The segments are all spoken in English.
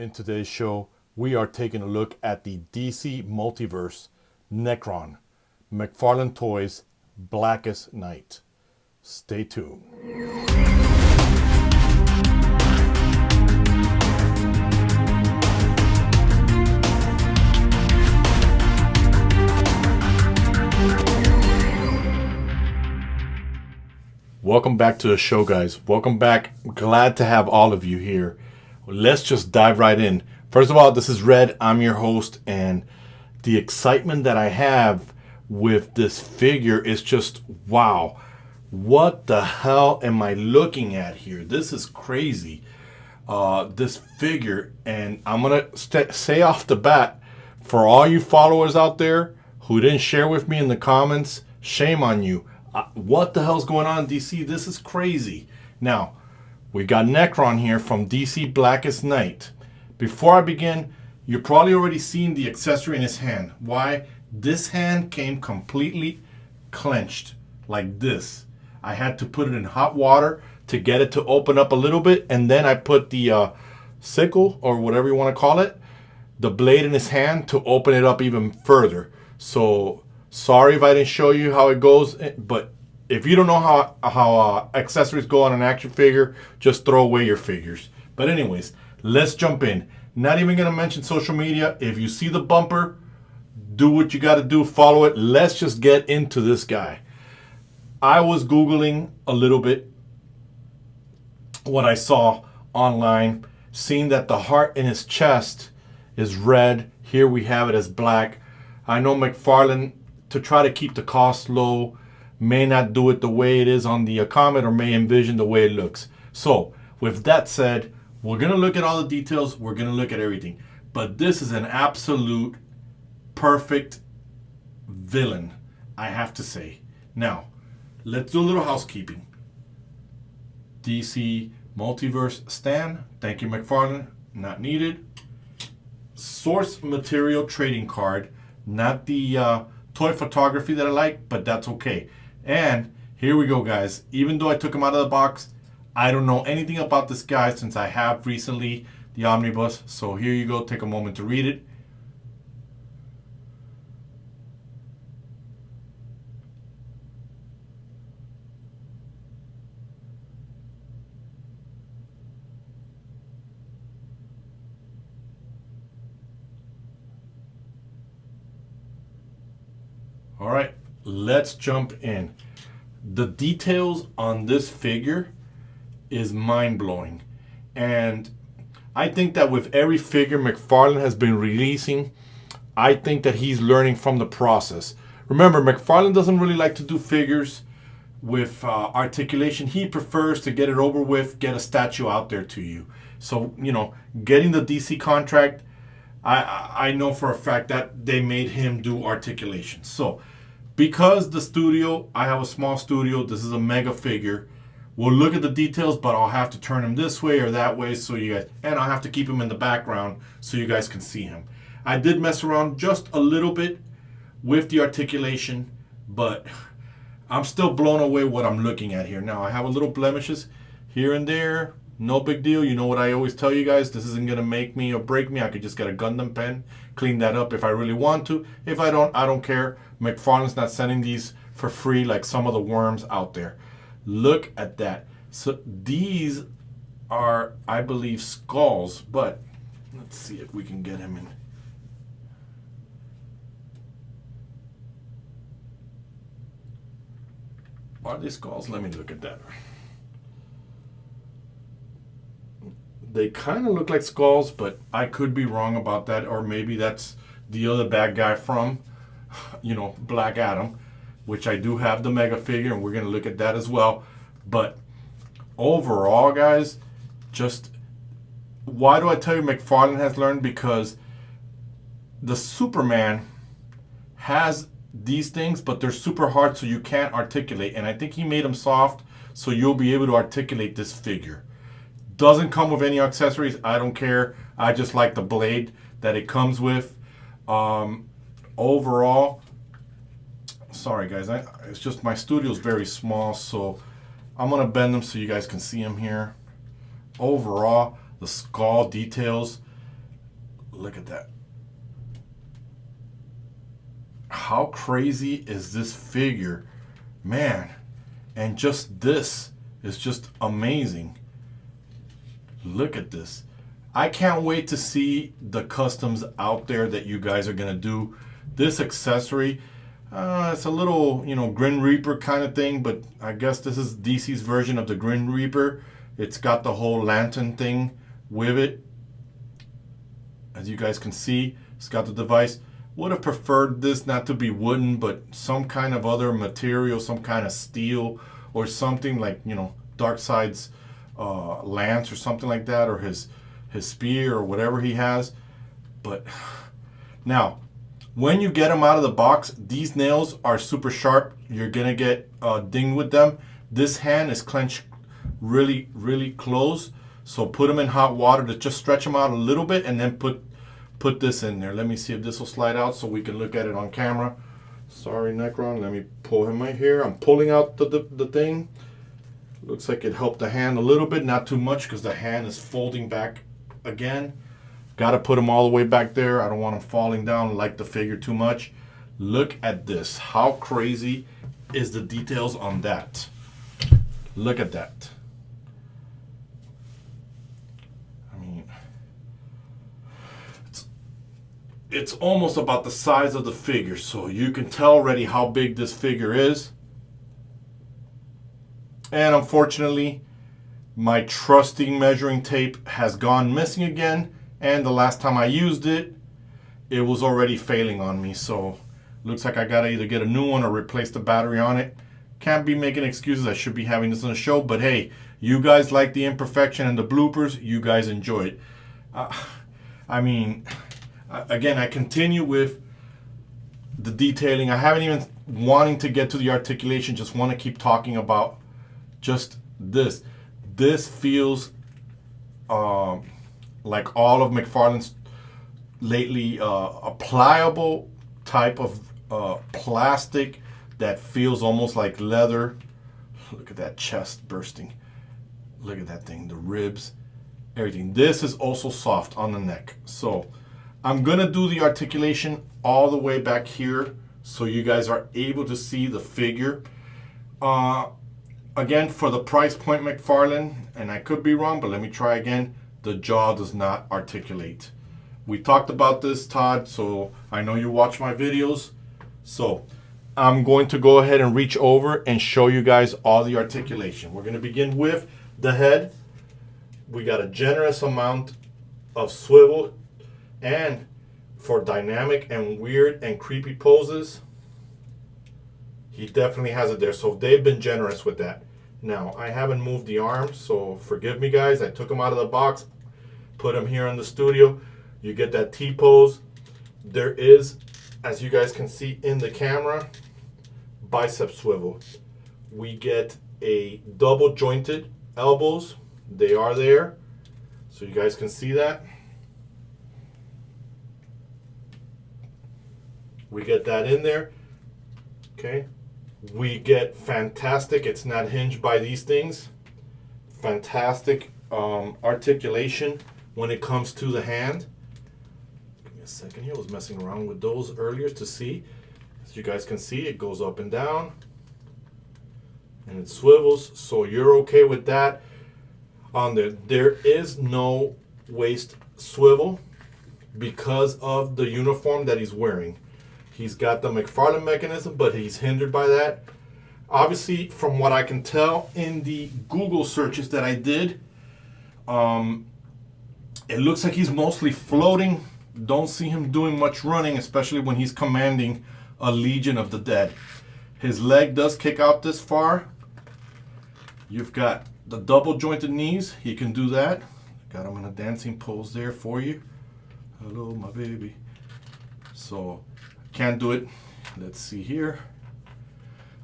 In today's show, we are taking a look at the DC Multiverse NEKRON, McFarlane Toys Blackest Night. Stay tuned. Welcome back to the show, guys. Welcome back. Glad to have all of you here. Let's just dive right in. First of all, this is Red. I'm your host, and the excitement that I have with this figure is just wow. What the hell am I looking at here? This is crazy. This figure, and I'm gonna say off the bat, for all you followers out there who didn't share with me in the comments, shame on you. What the hell's going on, DC? This is crazy. Now, we got NEKRON here from DC Blackest Night. Before I begin, you're probably already seen the accessory in his hand. Why? This hand came completely clenched like this. I had to put it in hot water to get it to open up a little bit, and then I put the sickle, or whatever you want to call it, the blade in his hand to open it up even further. So sorry if I didn't show you how it goes, but if you don't know how accessories go on an action figure, just throw away your figures. But anyways, let's jump in. Not even going to mention social media. If you see the bumper, do what you got to do. Follow it. Let's just get into this guy. I was Googling a little bit what I saw online, seeing that the heart in his chest is red. Here we have it as black. I know McFarlane, to try to keep the cost low, may not do it the way it is on the comic, or may envision the way it looks. So with that said, we're going to look at all the details. We're going to look at everything. But this is an absolute perfect villain, I have to say. Now, let's do a little housekeeping. DC Multiverse stand. Thank you, McFarlane. Not needed. Source material trading card. Not the toy photography that I like, but that's okay. And here we go, guys. Even though I took him out of the box, I don't know anything about this guy since I have recently the omnibus. So here you go. Take a moment to read it. All right, let's jump in. The details on this figure is mind-blowing. And I think that with every figure McFarlane has been releasing, I think that he's learning from the process. Remember, McFarlane doesn't really like to do figures with articulation. He prefers to get it over with, get a statue out there to you. So, you know, getting the DC contract, I know for a fact that they made him do articulation. So, because the studio, I have a small studio, this is a mega figure, we'll look at the details, but I'll have to turn him this way or that way so you guys, and I'll have to keep him in the background so you guys can see him. I did mess around just a little bit with the articulation, but I'm still blown away what I'm looking at here. Now, I have a little blemishes here and there. No big deal. You know what I always tell you guys, this isn't going to make me or break me. I could just get a Gundam pen, clean that up if I really want to. If I don't care. McFarlane's not sending these for free like some of the worms out there. Look at that. So these are, I believe, skulls, but let's see if we can get him in. Are they skulls? Let me look at that. They kind of look like skulls, but I could be wrong about that. Or maybe that's the other bad guy from, you know, Black Adam, which I do have the mega figure, and we're going to look at that as well. But overall, guys, just why do I tell you McFarlane has learned? Because the Superman has these things, but they're super hard, so you can't articulate. And I think he made them soft, so you'll be able to articulate this figure. Doesn't come with any accessories. I don't care. I just like the blade that it comes with. Overall, sorry guys, it's just my studio is very small, so I'm gonna bend them so you guys can see them here. Overall, the skull details, Look at that. How crazy is this figure? Man, and just this is just amazing. Look at this. I can't wait to see the customs out there that you guys are gonna do. This accessory, it's a little, you know, Grim Reaper kind of thing, but I guess this is DC's version of the Grim Reaper. It's got the whole lantern thing with it. As you guys can see, it's got the device. Would have preferred this not to be wooden, but some kind of other material, some kind of steel or something, like, you know, Darkseid's lance or something like that, or his spear or whatever he has. But now, when you get them out of the box, these nails are super sharp. You're gonna get dinged with them. This hand is clenched really, really close. So put them in hot water to just stretch them out a little bit, and then put this in there. Let me see if this will slide out so we can look at it on camera. Sorry, NEKRON. Let me pull him right here. I'm pulling out the thing. Looks like it helped the hand a little bit, not too much, because the hand is folding back again. Got to put him all the way back there. I don't want him falling down like the figure too much. Look at this. How crazy is the details on that? Look at that. I mean, it's almost about the size of the figure, so you can tell already how big this figure is. And unfortunately, my trusty measuring tape has gone missing again, and the last time I used it, it was already failing on me. So looks like I gotta either get a new one or replace the battery on it. Can't be making excuses. I should be having this on the show, but hey, you guys like the imperfection and the bloopers. You guys enjoy it. I mean, again, I continue with the detailing. I haven't even wanting to get to the articulation. Just want to keep talking about just this. This feels like all of McFarlane's lately, a pliable type of plastic that feels almost like leather. Look at that chest bursting. Look at that thing, the ribs, everything. This is also soft on the neck. So I'm gonna do the articulation all the way back here so you guys are able to see the figure. Again, for the price point McFarlane, and I could be wrong, but let me try again, the jaw does not articulate. We talked about this, Todd, so I know you watch my videos. So I'm going to go ahead and reach over and show you guys all the articulation. We're going to begin with the head. We got a generous amount of swivel, and for dynamic and weird and creepy poses, he definitely has it there. So they've been generous with that. Now, I haven't moved the arms, so forgive me, guys. I took them out of the box, put them here in the studio. You get that T-pose. There is, as you guys can see in the camera, bicep swivel. We get a double jointed elbows. They are there, so you guys can see that. We get that in there. Okay. We get fantastic, it's not hinged by these things, fantastic articulation when it comes to the hand. Give me a second here, I was messing around with those earlier to see. As you guys can see, it goes up and down and it swivels, so you're okay with that. On there, there is no waist swivel because of the uniform that he's wearing. He's got the McFarlane mechanism, but he's hindered by that. Obviously, from what I can tell in the Google searches that I did, it looks like he's mostly floating. Don't see him doing much running, especially when he's commanding a legion of the dead. His leg does kick out this far. You've got the double jointed knees. He can do that. Got him in a dancing pose there for you. Hello, my baby. So, can't do it. Let's see here.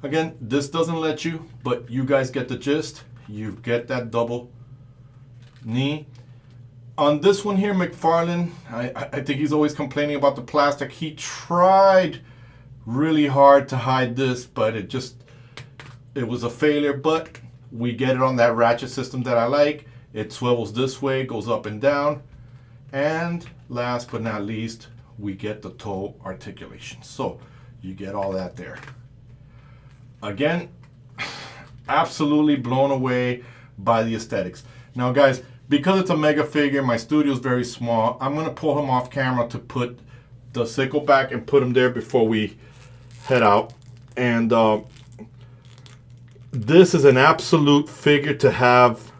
Again, this doesn't let you, but you guys get the gist. You get that double knee. On this one here, McFarlane, I think he's always complaining about the plastic. He tried really hard to hide this, but it was a failure. But we get it on that ratchet system that I like. It swivels this way, goes up and down. And last but not least, we get the toe articulation. So you get all that there. Again, absolutely blown away by the aesthetics. Now guys, because it's a mega figure, my studio is very small. I'm gonna pull him off camera to put the sickle back and put him there before we head out. And this is an absolute figure to have.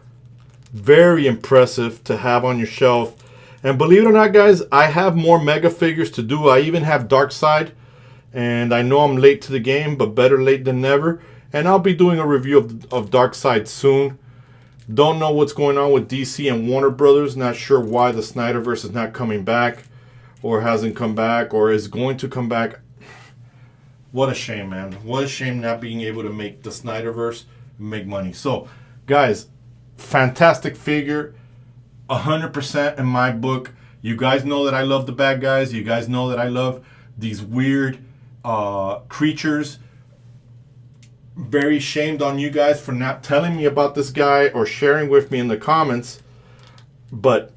Very impressive to have on your shelf. And believe it or not, guys, I have more mega figures to do. I even have Darkseid, and I know I'm late to the game, but better late than never. And I'll be doing a review of Darkseid soon. Don't know what's going on with DC and Warner Brothers. Not sure why the Snyderverse is not coming back, or hasn't come back, or is going to come back. What a shame, man. What a shame not being able to make the Snyderverse make money. So, guys, fantastic figure. 100% in my book. You guys know that I love the bad guys. You guys know that I love these weird creatures. Very shamed on you guys for not telling me about this guy or sharing with me in the comments. But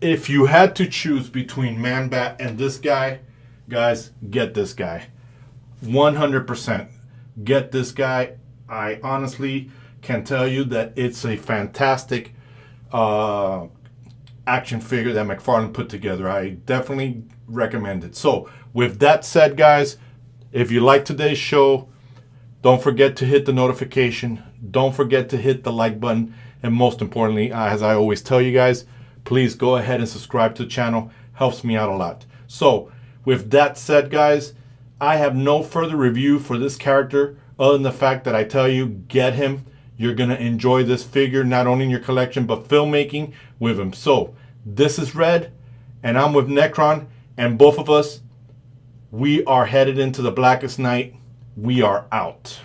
if you had to choose between Man-Bat and this guy, guys, get this guy. 100%. Get this guy. I honestly can tell you that it's a fantastic action figure that McFarlane put together. I definitely recommend it. So with that said, guys, if you like today's show, don't forget to hit the notification. Don't forget to hit the like button. And most importantly, as I always tell you guys, please go ahead and subscribe to the channel. Helps me out a lot. So with that said, guys, I have no further review for this character other than the fact that I tell you, get him. You're going to enjoy this figure, not only in your collection, but filmmaking with him. So this is Red, and I'm with NEKRON, and both of us, we are headed into the blackest night. We are out.